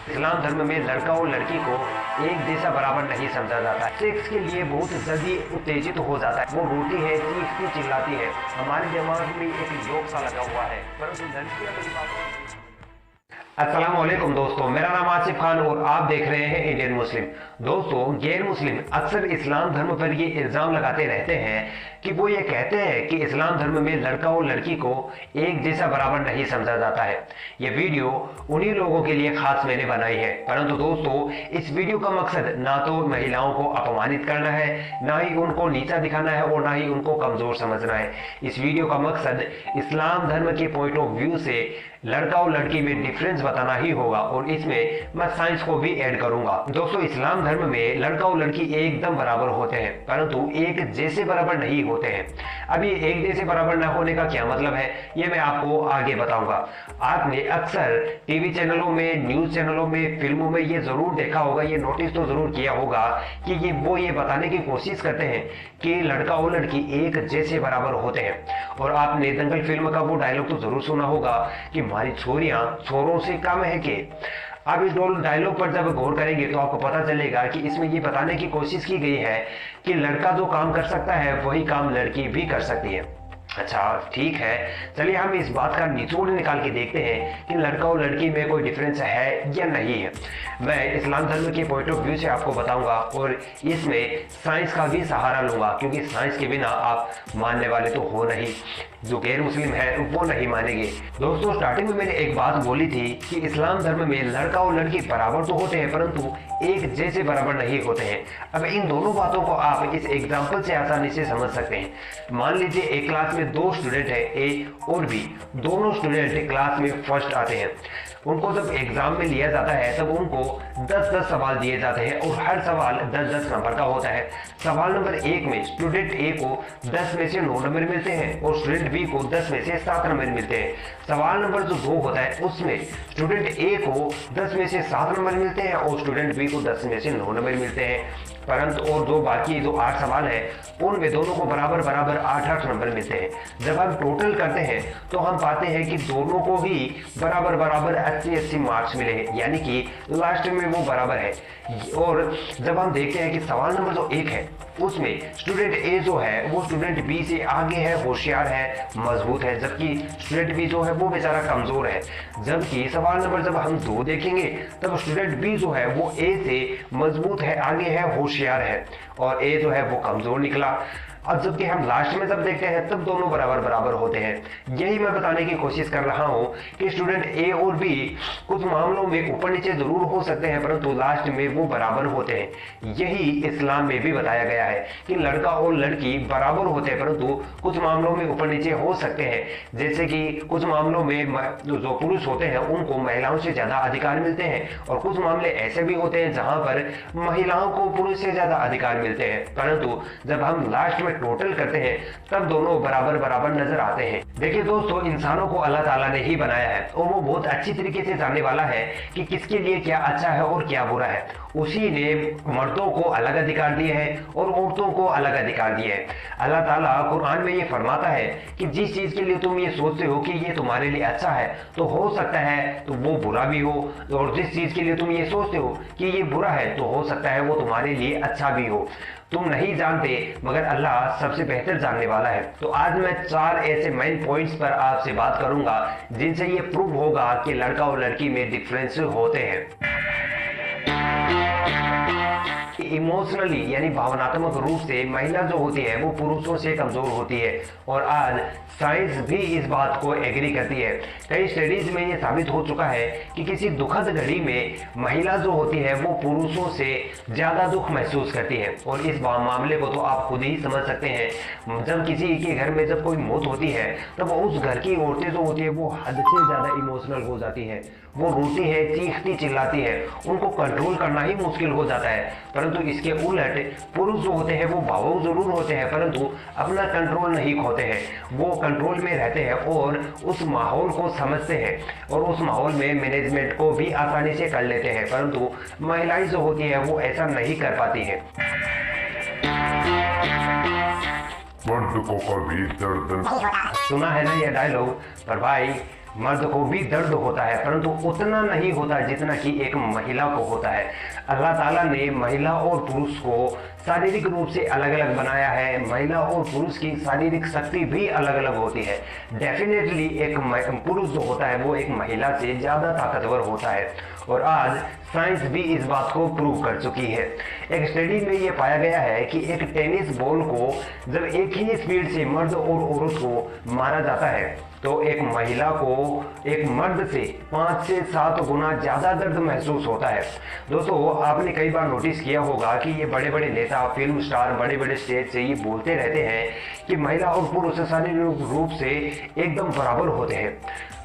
इस्लाम धर्म में लड़का और लड़की को एक जैसा बराबर नहीं समझा जाता। सेक्स के लिए बहुत जल्दी उत्तेजित हो जाता है। वो रोती है, चीखती चिल्लाती है। हमारे दिमाग में एक जोक सा लगा हुआ है, परंतु लड़कियां मेरी बात। अस्सलाम वालेकुम दोस्तों, मेरा नाम आसिफ खान और आप देख रहे हैं इंडियन मुस्लिम। दोस्तों, गैर मुस्लिम अक्सर इस्लाम धर्म पर ये इल्जाम लगाते रहते हैं कि वो ये कहते हैं कि इस्लाम धर्म में लड़का और लड़की को एक जैसा बराबर नहीं समझा जाता है। ये वीडियो उन्हीं लोगों के लिए खास मैंने बनाई है, परंतु दोस्तों इस वीडियो का मकसद ना तो महिलाओं को अपमानित करना है, ना ही उनको नीचा दिखाना है और ना ही उनको कमजोर समझना है। इस वीडियो का मकसद इस्लाम धर्म के पॉइंट ऑफ व्यू से लड़का और लड़की में डिफरेंस बताना ही होगा और इसमें मैं साइंस को भी ऐड करूंगा। दोस्तों, इस्लाम धर्म में लड़का और लड़की एकदम बराबर होते हैं, परंतु एक जैसे बराबर नहीं होते हैं। अब ये एक जैसे बराबर न होने का क्या मतलब है, ये मैं आपको आगे बताऊंगा। आपने अक्सर टीवी चैनलों में, न्यूज चैनलों में, फिल्मों में ये जरूर देखा होगा, ये नोटिस तो जरूर किया होगा कि ये बताने की कोशिश करते हैं कि लड़का और लड़की एक जैसे बराबर होते हैं। और आपने दंगल फिल्म का वो डायलॉग तो जरूर सुना होगा कि हमारी छोरियां छोरों से कम है कि। अब इस डायलॉग पर जब गौर करेंगे तो आपको पता चलेगा कि इसमें ये बताने की कोशिश की गई है कि लड़का जो काम कर सकता है वही काम लड़की भी कर सकती है। अच्छा, ठीक है, चलिए हम इस बात का निचोड़ निकाल के देखते हैं कि लड़का और लड़की में कोई डिफरेंस है या नहीं है। मैं इस्लाम धर्म के पॉइंट ऑफ व्यू से आपको बताऊंगा और इसमें साइंस का भी सहारा लूंगा, क्योंकि साइंस के बिना आप मानने वाले तो हो नहीं, जो गैर मुस्लिम है वो नहीं मानेंगे। दोस्तों, स्टार्टिंग में मैंने एक बात बोली थी कि इस्लाम धर्म में लड़का और लड़की बराबर तो होते हैं परंतु एक जैसे बराबर नहीं होते हैं। अब इन दोनों बातों को आप इस एग्जाम्पल से आसानी से समझ सकते हैं। मान लीजिए एक क्लास में दो स्टूडेंट है, ए और बी। दोनों स्टूडेंट क्लास में फर्स्ट आते हैं। उनको जब एग्जाम में लिया जाता है तब उनको 10-10 सवाल दिए जाते हैं और हर सवाल 10-10 नंबर का होता है। सवाल नंबर 1 में स्टूडेंट ए को 10 में से 9 नंबर मिलते हैं और स्टूडेंट बी को 10 में से 7 नंबर मिलते हैं। सवाल नंबर जो 2 होता है उसमें स्टूडेंट ए को 10 में से 7 नंबर मिलते हैं और स्टूडेंट बी को 10 में से 9 नंबर मिलते हैं। परंतु और जो बाकी जो 8 सवाल है उनमें दोनों को बराबर बराबर 8-8 नंबर मिलते हैं। जब हम टोटल करते हैं तो हम पाते हैं कि दोनों को ही बराबर बराबर 80-80 मार्क्स मिले हैं, यानी कि लास्ट में वो बराबर है। और जब हम देखते हैं कि सवाल नंबर जो 1 है उसमें स्टूडेंट ए जो है वो स्टूडेंट बी से आगे है, होशियार है, मजबूत है, जबकि स्टूडेंट बी जो है वो बेचारा कमजोर है। जबकि सवाल नंबर जब हम 2 देखेंगे तब स्टूडेंट बी जो है वो ए से मजबूत है, आगे है, होशियार है और ए जो है वो कमजोर निकला। अब जबकि हम लास्ट में जब देखते हैं तब दोनों बराबर बराबर होते हैं। यही मैं बताने की कोशिश कर रहा हूं कि स्टूडेंट ए और बी कुछ मामलों में ऊपर नीचे जरूर हो सकते हैं परंतु लास्ट में वो बराबर होते हैं। यही इस्लाम में भी बताया गया है कि लड़का और लड़की बराबर होते हैं परंतु कुछ मामलों में ऊपर नीचे हो सकते हैं। जैसे कि कुछ मामलों में जो पुरुष होते हैं उनको महिलाओं से ज्यादा अधिकार मिलते हैं और कुछ मामले ऐसे भी होते हैं जहां पर महिलाओं को पुरुष से ज्यादा अधिकार मिलते हैं। परंतु जब हम लास्ट में टोटल करते हैं तब दोनों बराबर बराबर नजर आते हैं। देखिए दोस्तों, इंसानों को अल्लाह ताला ने ही बनाया है और वो बहुत अच्छी तरीके से जानने वाला है कि किसके लिए क्या अच्छा है और क्या बुरा है। उसी ने मर्दों को अलग अधिकार दिए हैं और औरतों को अलग अधिकार दिए हैं। अल्लाह ताला कुरान में ये फरमाता है कि जिस चीज के लिए तुम ये सोचते हो कि ये तुम्हारे लिए अच्छा है तो हो सकता है तो वो बुरा भी हो, और जिस चीज के लिए तुम ये सोचते हो कि ये बुरा है तो हो सकता है वो तुम्हारे लिए अच्छा भी हो। तुम नहीं जानते मगर अल्लाह सबसे बेहतर जानने वाला है। तो आज मैं 4 ऐसे मेन पॉइंट्स पर आपसे बात करूंगा जिनसे ये प्रूव होगा कि लड़का और लड़की में डिफरेंस होते हैं। इमोशनली यानी भावनात्मक रूप से महिला जो होती है वो पुरुषों से कमजोर होती है और आज साइंस भी इस बात को एग्री करती है। कई स्टडीज में ये साबित हो चुका है कि किसी दुखद घड़ी में महिला जो होती है वो पुरुषों से ज्यादा दुख महसूस करती है। और इस मामले को तो आप खुद ही समझ सकते हैं, जब किसी के घर में जब कोई मौत होती है तब उस घर की औरतें जो होती है वो हद से ज्यादा इमोशनल हो जाती है। वो रोती है, चीखती चिल्लाती है, उनको कंट्रोल करना ही मुश्किल हो जाता है। परंतु इसके उलट पुरुष जो होते हैं वो भावुक जरूर होते हैं परंतु अपना कंट्रोल नहीं खोते हैं। वो कंट्रोल में रहते हैं और उस माहौल को समझते हैं और उस माहौल में मैनेजमेंट को भी आसानी से कर लेते हैं। परंतु महिलाएं जो होती है वो ऐसा नहीं कर पाती है। मर्द को कभी दर्द सुना है ना ये डायलॉग, पर भाई मर्द को भी दर्द होता है, परंतु उतना नहीं होता जितना कि एक महिला को होता है। अल्लाह ताला ने महिला और पुरुष को शारीरिक रूप से अलग अलग बनाया है। महिला और पुरुष की शारीरिक शक्ति भी अलग अलग होती है। डेफिनेटली एक पुरुष जो होता है वो एक महिला से ज़्यादा ताकतवर होता है, और आज साइंस भी इस बात को प्रूव कर चुकी है। एक स्टडी में ये पाया गया है कि एक टेनिस बॉल को जब एक ही स्पीड से मर्द और औरत को मारा जाता है तो एक महिला को एक मर्द से 5 से 7 गुना ज़्यादा दर्द महसूस होता है। दोस्तों, आपने कई बार नोटिस किया होगा कि ये बड़े बड़े नेता, फिल्म स्टार बड़े बड़े स्टेज से ये बोलते रहते हैं कि महिला और पुरुष शारीरिक रूप से एकदम बराबर होते हैं,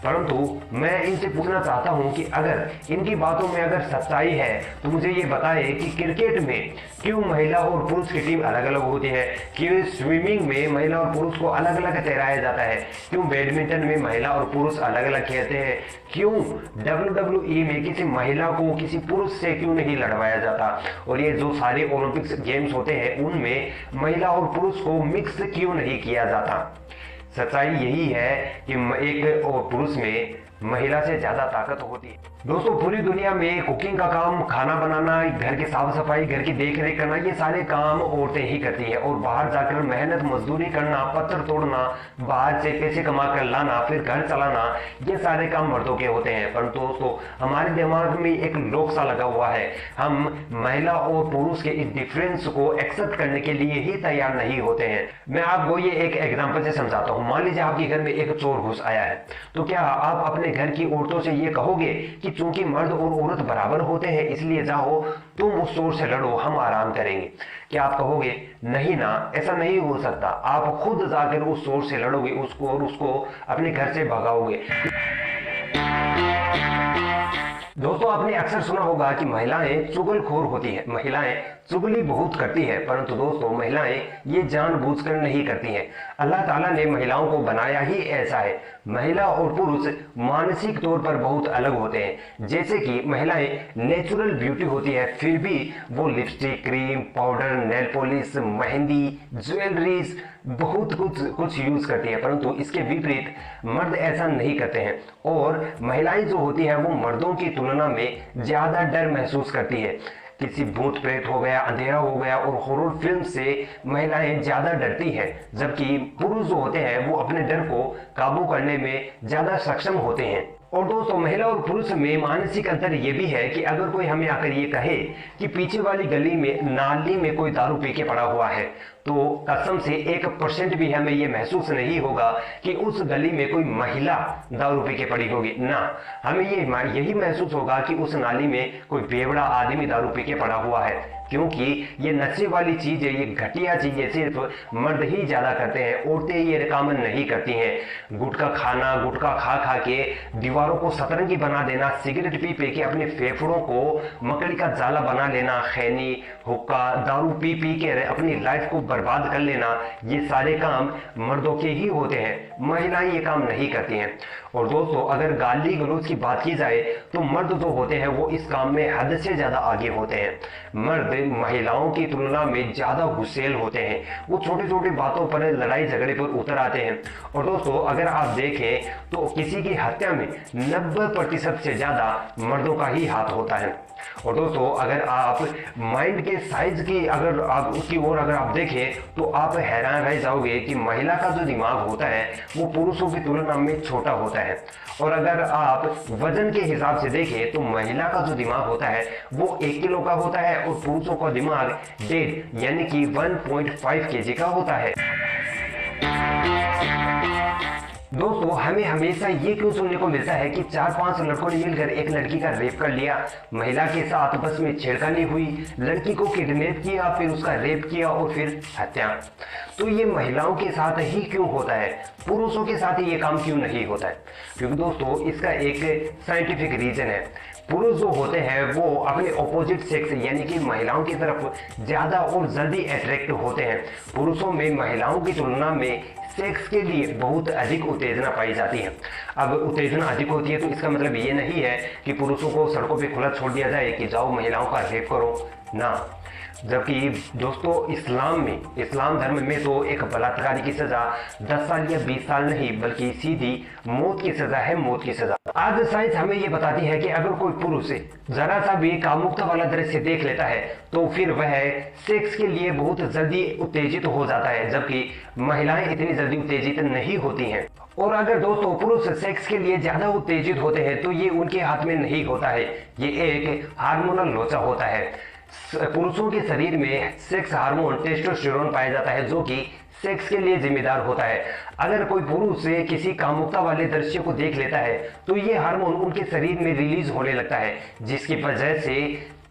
परंतु मैं इनसे पूछना चाहता हूं कि अगर इनकी बातों में अगर सच्चाई है तो मुझे ये बताएं कि क्रिकेट में क्यों महिला और पुरुष की टीम अलग अलग होती है, क्यों स्विमिंग में महिला और पुरुष को अलग अलग तैराया जाता है, क्यों बैडमिंटन में महिला और पुरुष अलग अलग खेलते हैं, क्यों WWE में किसी महिला को किसी पुरुष से क्यों नहीं लड़वाया जाता, और ये जो सारे ओलंपिक्स गेम्स होते हैं उनमें महिला और पुरुष को मिक्स क्यों नहीं किया जाता। सच्चाई यही है कि एक पुरुष में महिला से ज्यादा ताकत होती है। दोस्तों, पूरी दुनिया में कुकिंग का काम, खाना बनाना, घर की साफ सफाई, घर की देख रेख करना, ये सारे काम औरतें ही करती हैं, और बाहर जाकर मेहनत मजदूरी करना, पत्थर तोड़ना, बाहर से पैसे कमा कर लाना, फिर घर चलाना, ये सारे काम मर्दों के होते हैं। परंतु दोस्तों, हमारे दिमाग में एक लोक सा लगा हुआ है, हम महिला और पुरुष के इस डिफरेंस को एक्सेप्ट करने के लिए ही तैयार नहीं होते हैं। मैं आपको ये एक एग्जाम्पल से समझाता हूँ। मान लीजिए आपके घर में एक चोर घुस आया है, तो क्या आप अपने घर की औरतों से ये कहोगे कि चूंकि मर्द और औरत बराबर होते हैं इसलिए जाओ तुम उस चोर से लड़ो, हम आराम करेंगे? क्या आप कहोगे? नहीं ना, ऐसा नहीं हो सकता। आप खुद जाकर उस चोर से लड़ोगे उसको, और उसको अपने घर से भगाओगे। दोस्तों, आपने अक्सर सुना होगा कि महिलाएं चुगलखोर होती है, महिलाएं चुगली बहुत करती है, परंतु दोस्तों महिलाएं ये जानबूझकर नहीं करती हैं। अल्लाह ताला ने महिलाओं को बनाया ही ऐसा है। महिला और पुरुष मानसिक तौर पर बहुत अलग होते हैं। जैसे कि महिलाएं नेचुरल ब्यूटी होती है, फिर भी वो lipstick, cream, powder, nail polish, mehndi, jewelleries बहुत कुछ यूज करती है, परंतु इसके विपरीत मर्द ऐसा नहीं करते हैं। और महिलाएं जो होती है वो मर्दों की तुलना में ज्यादा डर महसूस करती है। किसी भूत प्रेत हो गया, अंधेरा हो गया, और हॉरर फिल्म से महिलाएं ज्यादा डरती हैं, जबकि पुरुष जो होते हैं वो अपने डर को काबू करने में ज्यादा सक्षम होते हैं। और दोस्तों, महिला और पुरुष में मानसिक अंतर ये भी है कि अगर कोई हमें आकर ये कहे कि पीछे वाली गली में नाली में कोई दारू पी के पड़ा हुआ है, तो कसम से 1% भी हमें ये महसूस नहीं होगा कि उस गली में कोई महिला दारू पी के पड़ी होगी ना। हमें यही महसूस होगा कि उस नाली में कोई बेवड़ा आदमी दारू पी के पड़ा हुआ है, क्योंकि ये नशे वाली चीज है, ये घटिया चीज है, सिर्फ मर्द ही ज्यादा करते हैं, औरतें ये काम नहीं करती हैं। गुटखा खाना, गुटखा खा खा के दीवारों को सतरंगी बना देना, सिगरेट पी पी के अपने फेफड़ों को मकड़ी का जाला बना लेना, खैनी, हुक्का, दारू पी पी के अपनी लाइफ को बर्बाद कर लेना, ये सारे काम मर्दों के ही होते हैं। महिलाएं ये काम नहीं करती हैं। और दोस्तों, अगर गाली गलौज की बात की जाए तो मर्द जो होते हैं वो इस काम में हद से ज्यादा आगे होते हैं। मर्द महिलाओं की तुलना में ज्यादा गुस्सेल होते हैं, वो छोटी छोटी बातों पर लड़ाई झगड़े पर उतर आते हैं। और दोस्तों, अगर आप देखें तो किसी की हत्या में 90% से ज्यादा मर्दों का ही हाथ होता है। और दोस्तों, अगर आप माइंड के साइज की अगर आप उसकी ओर अगर आप देखें तो आप हैरान रह जाओगे कि महिला का जो दिमाग होता है वो पुरुषों की तुलना में छोटा होता है। और अगर आप वजन के हिसाब से देखें तो महिला का जो दिमाग होता है वो 1 किलो का होता है, और पुरुषों का दिमाग 1.5 यानी कि 1.5 kg का होता है। दोस्तों, हमें हमेशा ये क्यों सुनने को मिलता है कि 4-5 लड़कों ने मिलकर एक लड़की का रेप कर लिया, महिला के साथ बस में छेड़खानी हुई, लड़की को किडनैप किया, फिर उसका रेप किया और फिर हत्या। तो ये महिलाओं के साथ ही क्यों होता है, पुरुषों के साथ ये काम क्यों नहीं होता है? क्योंकि दोस्तों, इसका एक साइंटिफिक रीजन है। पुरुष जो होते हैं वो अपने ऑपोजिट सेक्स यानी कि महिलाओं की तरफ ज्यादा और जल्दी अट्रैक्ट होते हैं। पुरुषों में महिलाओं की तुलना में सेक्स के लिए बहुत अधिक उत्तेजना पाई जाती है। अब उत्तेजना अधिक होती है तो इसका मतलब ये नहीं है कि पुरुषों को सड़कों पे खुला छोड़ दिया जाए कि जाओ महिलाओं का रेप करो ना। जबकि दोस्तों इस्लाम धर्म में तो एक बलात्कारी की सजा 10 साल या 20 साल नहीं बल्कि सीधी मौत की सजा है, मौत की सजा। आज साइंस हमें ये बताती है कि अगर कोई पुरुष जरा सा भी कामुकता वाला दृश्य देख लेता है तो फिर वह सेक्स के लिए बहुत जल्दी उत्तेजित हो जाता है, जबकि महिलाएं इतनी जल्दी उत्तेजित नहीं होती हैं। और अगर दोस्तों पुरुष सेक्स के लिए ज्यादा उत्तेजित होते हैं तो ये उनके हाथ में नहीं होता है, ये एक हार्मोनल लोचा होता है। पुरुषों के शरीर में सेक्स हार्मोन टेस्टोस्टेरोन पाया जाता है जो कि सेक्स के लिए जिम्मेदार होता है। अगर कोई पुरुष किसी कामुकता वाले दृश्य को देख लेता है तो ये हार्मोन उनके शरीर में रिलीज होने लगता है, जिसकी वजह से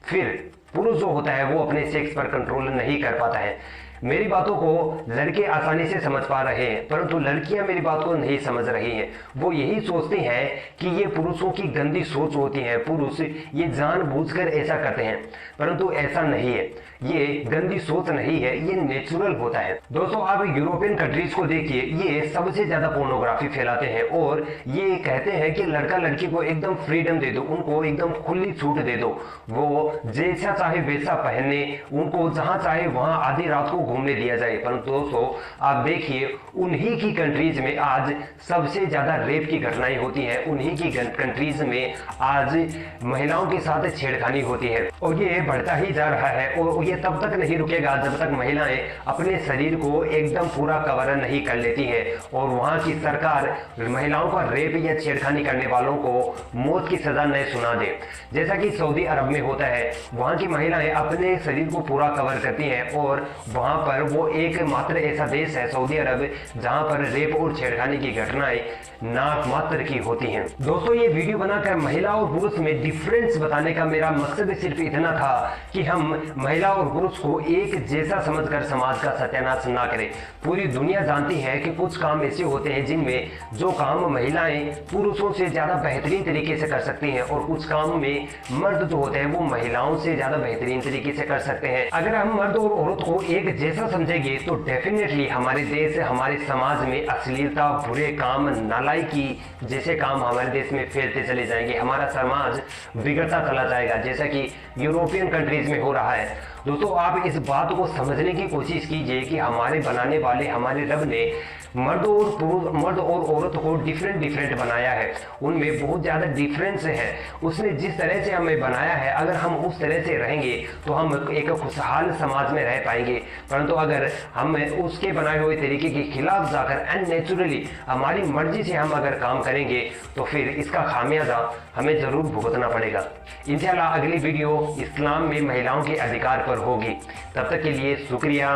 फिर पुरुष जो होता है वो अपने सेक्स पर कंट्रोल नहीं कर पाता है। मेरी बातों को लड़के आसानी से समझ पा रहे हैं, परंतु लड़कियां मेरी बात को नहीं समझ रही हैं। वो यही सोचती हैं कि ये पुरुषों की गंदी सोच होती है, पुरुष ये जानबूझकर ऐसा करते हैं, परंतु ऐसा नहीं है। ये गंदी सोच नहीं है, ये नेचुरल होता है। दोस्तों आप यूरोपियन कंट्रीज को देखिए, ये सबसे ज्यादा पोर्नोग्राफी फैलाते हैं और ये कहते हैं कि लड़का लड़की को एकदम फ्रीडम दे दो, उनको एकदम खुली छूट दे दो, वो जैसा चाहे वैसा पहने, उनको जहां चाहे वहां आधी रात को घूमने दिया जाए। परंतु दोस्तों आप देखिए उन्हीं की कंट्रीज में आज सबसे ज्यादा रेप की घटनाएं होती हैं, उन्हीं की कंट्रीज में आज महिलाओं के साथ छेड़खानी होती है और ये बढ़ता ही जा रहा है। और ये तब तक नहीं रुकेगा जब तक महिलाएं अपने शरीर को एकदम पूरा कवर नहीं कर लेती है और वहां की सरकार महिलाओं का रेप या छेड़खानी करने वालों को मौत की सजा न सुना दे। जैसा कि सऊदी अरब में होता है, वहां की महिलाएं अपने शरीर को पूरा कवर करती हैं और वहां पर वो एकमात्र ऐसा देश है सऊदी अरब जहां पर रेप और छेड़खानी की घटनाएं नाक मात्र की होती हैं। दोस्तों ये वीडियो बनाकर महिला और पुरुष में डिफरेंस बताने का मेरा मकसद सिर्फ इतना था कि हम महिला और पुरुष को एक जैसा समझकर समाज का सत्यानाश ना करें। पूरी दुनिया जानती है कि कुछ काम ऐसे होते हैं जिनमें जो काम महिलाएं पुरुषों से ज्यादा बेहतरीन तरीके से कर सकती हैं और कुछ काम में मर्द जो होते हैं वो महिलाओं से ज्यादा बेहतरीन तरीके से कर सकते हैं। अगर हम मर्द और औरत को एक जैसा समझेंगे तो डेफिनेटली हमारे देश हमारे समाज में अश्लीलता, बुरे काम, नालायकी जैसे काम हमारे देश में फैलते चले जाएंगे, हमारा समाज बिगड़ता चला जाएगा जैसा कि यूरोपियन कंट्रीज में हो रहा है। दोस्तों आप इस बात को समझने की कोशिश कीजिए कि हमारे बनाने वाले हमारे रब ने मर्द और औरत को डिफरेंट बनाया है, उनमें बहुत ज़्यादा डिफरेंस है। उसने जिस तरह से हमें बनाया है अगर हम उस तरह से रहेंगे तो हम एक खुशहाल समाज में रह पाएंगे, परंतु अगर हम उसके बनाए हुए तरीके के खिलाफ जाकर अननेचुरली हमारी मर्जी से हम अगर काम करेंगे तो फिर इसका खामियाजा हमें ज़रूर भुगतना पड़ेगा। इंशाल्लाह अगली वीडियो इस्लाम में महिलाओं के अधिकार पर होगी। तब तक के लिए शुक्रिया।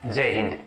जय हिंद।